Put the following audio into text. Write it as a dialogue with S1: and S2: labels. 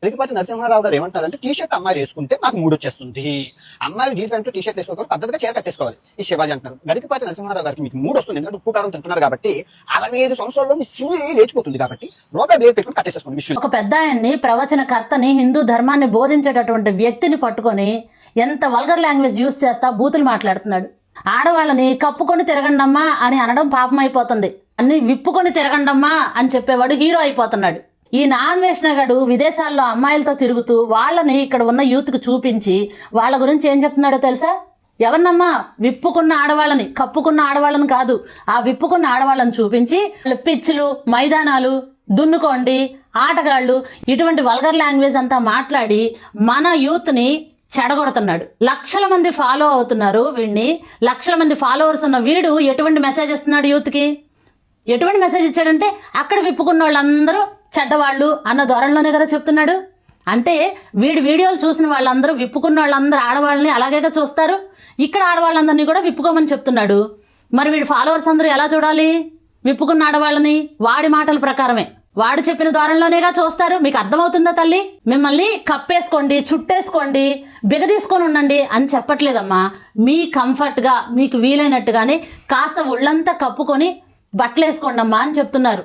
S1: గరికపాటి నరసింహారావు గారు ఏమంటారంటే T shirt అమ్మాయి వేసుకుంటే నాకు మూడు వచ్చేస్తుంది, అమ్మాయి జీన్స్ ప్యాంట్ టీ షర్ట్ వేసుకోవాలి, పద్ధతిగా చీర కట్టేసుకోవాలి, ఈ శివాజీ అంటారు. గరికపాటి నరసింహారావు గారికి మీకు మూడు వస్తుంది, ఎందుకంటే ఉప్పు కారం తింటున్నారు కాబట్టి 65 సంవత్సరాల్లో మీ శివుడు లేచిపోతుంది కాబట్టి రూపాయి వేలు పెట్టుకుని కట్టేసేసుకోండి విషయం.
S2: ఒక పెద్ద ఆయన్ని, ప్రవచనకర్తని, హిందూ ధర్మాన్ని బోధించేటటువంటి వ్యక్తిని పట్టుకొని ఎంత వల్గర్ లాంగ్వేజ్ యూజ్ చేస్తా బూతులు మాట్లాడుతున్నాడు. ఆడవాళ్ళని కప్పుకొని తిరగండమ్మా అని అనడం పాపం అయిపోతుంది, అన్ని విప్పుకొని తిరగండమ్మా అని చెప్పేవాడు హీరో అయిపోతున్నాడు. ఈ నాన్ వేషనగాడు విదేశాల్లో అమ్మాయిలతో తిరుగుతూ వాళ్ళని ఇక్కడ ఉన్న యూత్కి చూపించి వాళ్ళ గురించి ఏం చెప్తున్నాడో తెలుసా? ఎవరినమ్మా? విప్పుకున్న ఆడవాళ్ళని, కప్పుకున్న ఆడవాళ్ళని కాదు, ఆ విప్పుకున్న ఆడవాళ్ళని చూపించి పిచ్చులు, మైదానాలు, దున్నుకోండి, ఆటగాళ్ళు, ఇటువంటి వల్గర్ లాంగ్వేజ్ అంతా మాట్లాడి మన యూత్ని చెడగొడుతున్నాడు. లక్షల మంది ఫాలో అవుతున్నారు వీడిని. లక్షల మంది ఫాలోవర్స్ ఉన్న వీడు ఎటువంటి మెసేజ్ ఇస్తున్నాడు యూత్కి? ఎటువంటి మెసేజ్ ఇచ్చాడంటే అక్కడ విప్పుకున్న వాళ్ళందరూ చెడ్డవాళ్ళు అన్న ధోరణిలోనే కదా చెప్తున్నాడు. అంటే వీడి వీడియోలు చూసిన వాళ్ళందరూ, విప్పుకున్న వాళ్ళందరూ ఆడవాళ్ళని అలాగేగా చూస్తారు. ఇక్కడ ఆడవాళ్ళందరినీ కూడా విప్పుకోమని చెప్తున్నాడు. మరి వీడి ఫాలోవర్స్ అందరూ ఎలా చూడాలి విప్పుకున్న ఆడవాళ్ళని? వాడి మాటల ప్రకారమే, వాడు చెప్పిన ధోరణిలోనేగా చూస్తారు. మీకు అర్థమవుతుందా తల్లి? మిమ్మల్ని కప్పేసుకోండి, చుట్టేసుకోండి, బిగదీసుకొని ఉండండి అని చెప్పట్లేదమ్మా. మీ కంఫర్ట్గా మీకు వీలైనట్టుగానే కాస్త ఒళ్ళంతా కప్పుకొని బట్టలు వేసుకోండి అమ్మా అని చెప్తున్నారు.